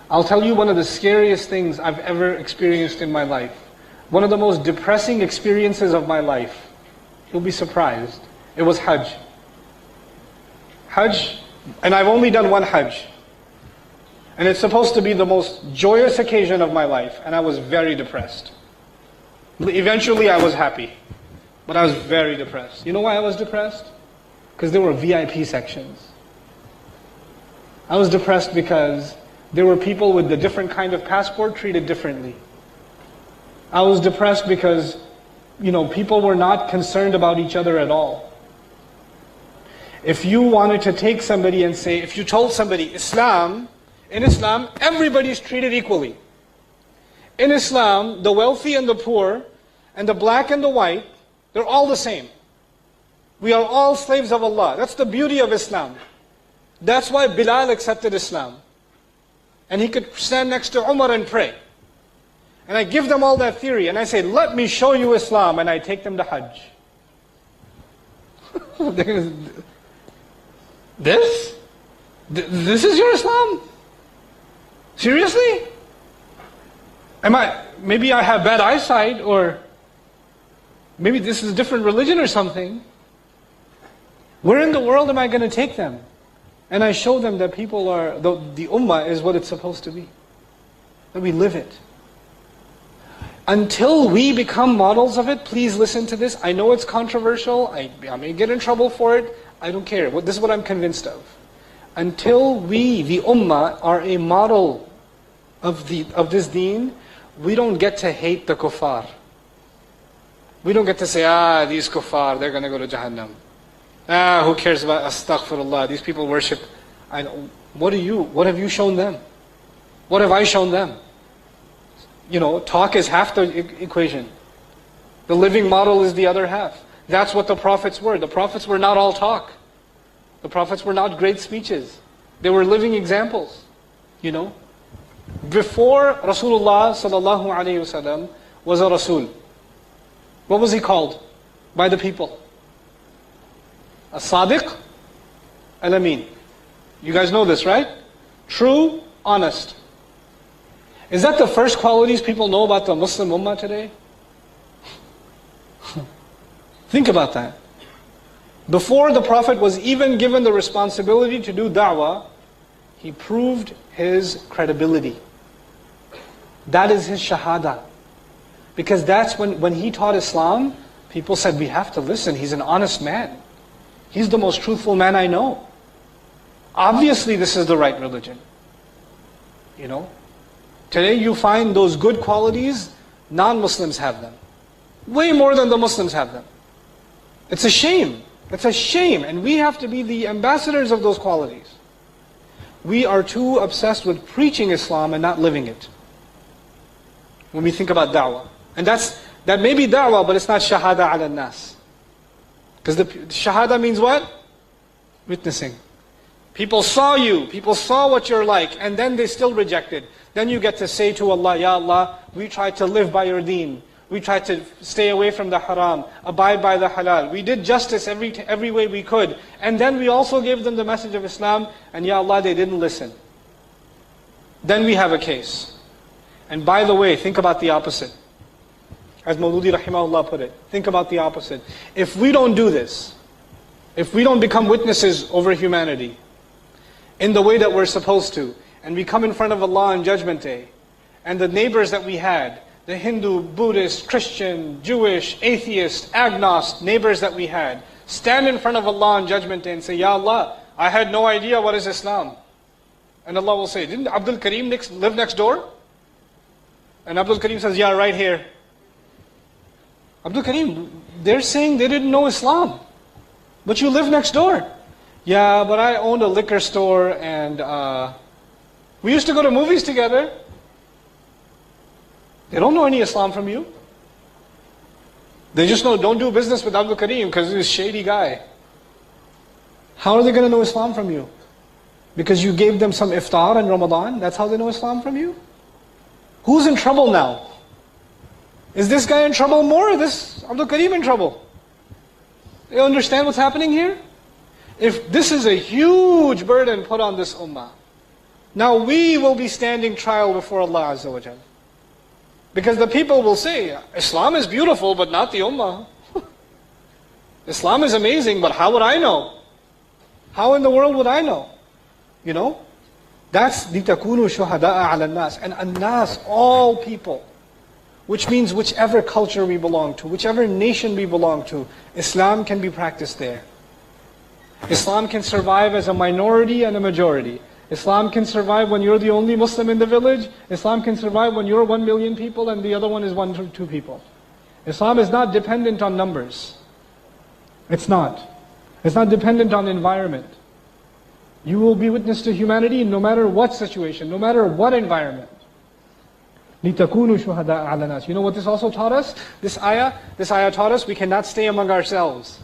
I'll tell you one of the scariest things I've ever experienced in my life. One of the most depressing experiences of my life. You'll be surprised. It was Hajj. Hajj, and I've only done one Hajj. And it's supposed to be the most joyous occasion of my life, and I was very depressed. Eventually I was happy, but I was very depressed. You know why I was depressed? Because there were VIP sections. I was depressed because there were people with a different kind of passport treated differently. I was depressed because, people were not concerned about each other at all. If you wanted to take somebody and say, if you told somebody, in Islam, everybody's treated equally. In Islam, the wealthy and the poor, and the black and the white, they're all the same. We are all slaves of Allah. That's the beauty of Islam. That's why Bilal accepted Islam. And he could stand next to Umar and pray. And I give them all that theory, and I say, let me show you Islam, and I take them to Hajj. This is your Islam? Seriously? Maybe I have bad eyesight, or maybe this is a different religion or something. Where in the world am I going to take them? And I show them that people are, the ummah is what it's supposed to be. That we live it. Until we become models of it, please listen to this. I know it's controversial. I may get in trouble for it. I don't care. This is what I'm convinced of. Until we, the ummah, are a model of this deen, we don't get to hate the kuffar. We don't get to say, these kuffar, they're going to go to Jahannam. Who cares about astaghfirullah? These people worship. What have you shown them? What have I shown them? Talk is half the equation. The living model is the other half. That's what the prophets were. The prophets were not all talk. The prophets were not great speeches. They were living examples. Before Rasulullah sallallahu alaihi wasallam was a Rasul, what was he called by the people? As-Sadiq Al-Amin. You guys know this, right? True, honest. Is that the first qualities people know about the Muslim Ummah today? Think about that. Before the Prophet was even given the responsibility to do da'wah, he proved his credibility. That is his shahada. Because that's when he taught Islam, people said, we have to listen, he's an honest man. He's the most truthful man I know. Obviously this is the right religion. Today you find those good qualities, non-Muslims have them. Way more than the Muslims have them. It's a shame. It's a shame. And we have to be the ambassadors of those qualities. We are too obsessed with preaching Islam and not living it. When we think about da'wah. And that may be da'wah, but it's not shahada ala nas. Because the shahada means what? Witnessing. People saw you, people saw what you're like, and then they still rejected. Then you get to say to Allah, Ya Allah, we tried to live by your deen. We tried to stay away from the haram, abide by the halal. We did justice every way we could. And then we also gave them the message of Islam, and Ya Allah, they didn't listen. Then we have a case. And by the way, think about the opposite. As Maududi rahimahullah put it, think about the opposite. If we don't do this, if we don't become witnesses over humanity in the way that we're supposed to, and we come in front of Allah on Judgment Day, and the neighbors that we had, the Hindu, Buddhist, Christian, Jewish, atheist, agnost neighbors that we had, stand in front of Allah on Judgment Day and say, Ya Allah, I had no idea what is Islam. And Allah will say, didn't Abdul Karim live next door? And Abdul Karim says, yeah, right here. Abdul Karim, they're saying they didn't know Islam. But you live next door. Yeah, but I owned a liquor store and we used to go to movies together. They don't know any Islam from you. They just know, don't do business with Abdul Karim because he's a shady guy. How are they going to know Islam from you? Because you gave them some iftar in Ramadan? That's how they know Islam from you? Who's in trouble now? Is this guy in trouble more or this Abdul Karim in trouble? You understand what's happening here? If this is a huge burden put on this ummah. Now we will be standing trial before Allah Azza wa Jal. Because the people will say, Islam is beautiful, but not the Ummah. Islam is amazing, but how would I know? How in the world would I know? You know? That's لِتَكُونُوا شُهَدَاءَ عَلَى النَّاسِ. And an-nas, all people. Which means whichever culture we belong to, whichever nation we belong to, Islam can be practiced there. Islam can survive as a minority and a majority. Islam can survive when you're the only Muslim in the village. Islam can survive when you're 1 million people and the other one is 1 to 2 people. Islam is not dependent on numbers. It's not. It's not dependent on environment. You will be witness to humanity no matter what situation, no matter what environment. لِتَكُونُوا شُهَدَاءَ عَلَى النَّاسِ. You know what this also taught us? This ayah taught us we cannot stay among ourselves.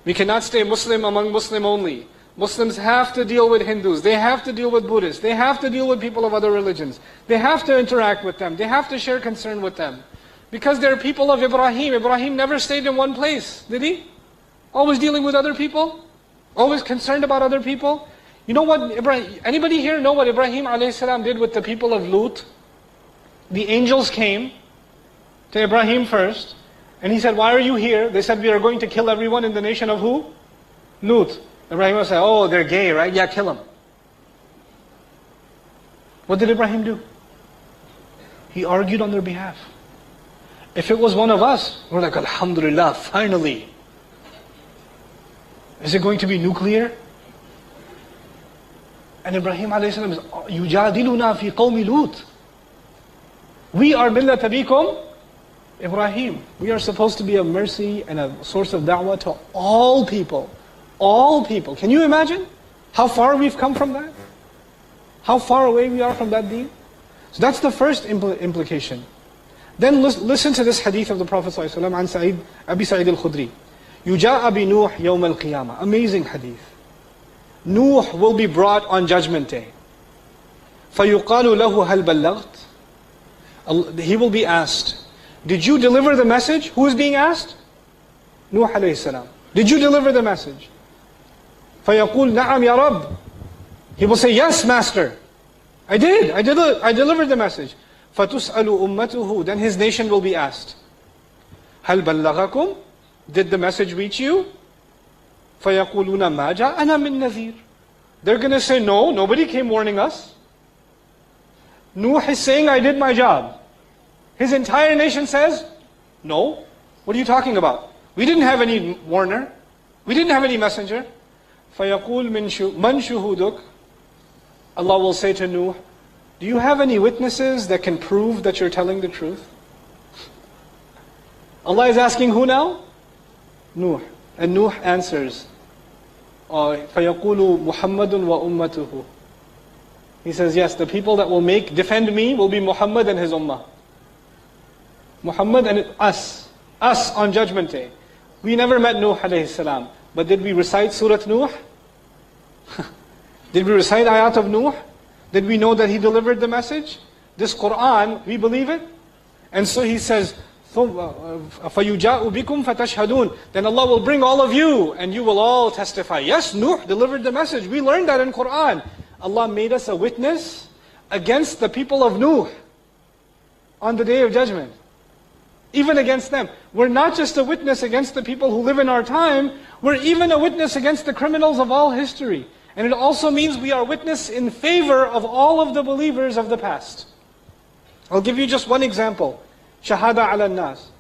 We cannot stay Muslim among Muslim only. Muslims have to deal with Hindus. They have to deal with Buddhists. They have to deal with people of other religions. They have to interact with them. They have to share concern with them. Because they're people of Ibrahim. Ibrahim never stayed in one place, did he? Always dealing with other people? Always concerned about other people? You know what, anybody here know what Ibrahim a.s. did with the people of Lut? The angels came to Ibrahim first, and he said, why are you here? They said, we are going to kill everyone in the nation of who? Lut. Ibrahim said, oh, they're gay, right? Yeah, kill them. What did Ibrahim do? He argued on their behalf. If it was one of us, we're like, Alhamdulillah, finally. Is it going to be nuclear? And Ibrahim a.s. is, يُجَادِلُنَا فِي قَوْمِ لُوتٍ. We are millat abikum Ibrahim. We are supposed to be a mercy and a source of da'wah to all people. All people. Can you imagine how far we've come from that? How far away we are from that deen? So that's the first implication. Then listen to this hadith of the Prophet ﷺ on Abi Sa'id al-Khudri. يُجَاءَ بِنُوحٍ يَوْمَ الْقِيَامَةِ. Amazing hadith. Nuh will be brought on Judgment Day. فَيُقَالُ لَهُ هَلْ بَلَّغْتَ. He will be asked, did you deliver the message? Who is being asked? Nuh alayhi salam. Did you deliver the message? فَيَقُولُ نَعَمْ يَا رَبِّ. He will say, yes, Master. I did. I delivered the message. فَتُسْأَلُ أُمَّتُهُ. Then his nation will be asked, هَلْ بَلَّغَكُمْ. Did the message reach you? فَيَقُولُونَ مَا جَاءَنَا مِن نَذِيرٍ. They're going to say, no, nobody came warning us. Nuh is saying, I did my job. His entire nation says, no. What are you talking about? We didn't have any warner. We didn't have any messenger. فَيَقُولُ مَنْ شُهُودُكَ. Allah will say to Nuh, do you have any witnesses that can prove that you're telling the truth? Allah is asking who now? Nuh. And Nuh answers, فَيَقُولُ مُحَمَّدٌ وَأُمَّتُهُ. He says, yes, the people that will defend me will be Muhammad and his ummah. Muhammad and us on Judgment Day. We never met Nuh alayhi salam, but did we recite Surah Nuh? Did we recite ayat of Nuh? Did we know that he delivered the message? This Quran, we believe it. And so he says, فَيُجَاءُ بِكُمْ فَتَشْهَدُونَ. Then Allah will bring all of you and you will all testify. Yes, Nuh delivered the message. We learned that in Quran. Allah made us a witness against the people of Nuh on the Day of Judgment. Even against them. We're not just a witness against the people who live in our time, we're even a witness against the criminals of all history. And it also means we are witness in favor of all of the believers of the past. I'll give you just one example. Shahada ala nas.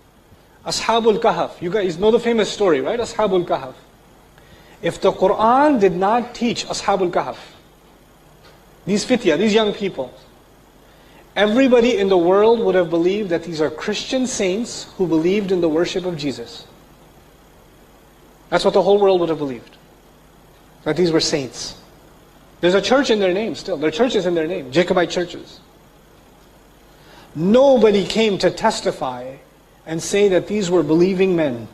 Ashabul Kahf. You guys know the famous story, right? Ashabul Kahf. If the Quran did not teach Ashabul Kahf, these fitya, these young people, everybody in the world would have believed that these are Christian saints who believed in the worship of Jesus. That's what the whole world would have believed. That these were saints. There's a church in their name still. There are churches in their name, Jacobite churches. Nobody came to testify and say that these were believing men.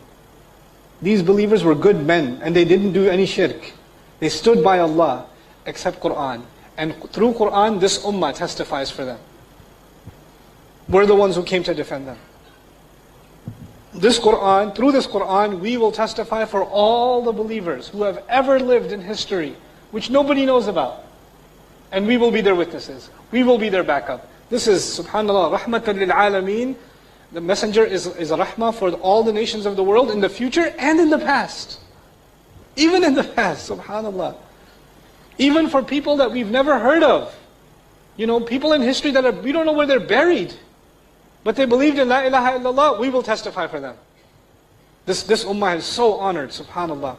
These believers were good men and they didn't do any shirk. They stood by Allah except Quran. And through Quran, this ummah testifies for them. We're the ones who came to defend them. This Quran, through this Quran, we will testify for all the believers who have ever lived in history, which nobody knows about. And we will be their witnesses. We will be their backup. This is, subhanAllah, rahmatan lil alameen. The messenger is a rahmah for all the nations of the world in the future and in the past. Even in the past, subhanAllah. Even for people that we've never heard of. You know, people in history that we don't know where they're buried. But they believed in La ilaha illallah, we will testify for them. This ummah is so honored, subhanAllah.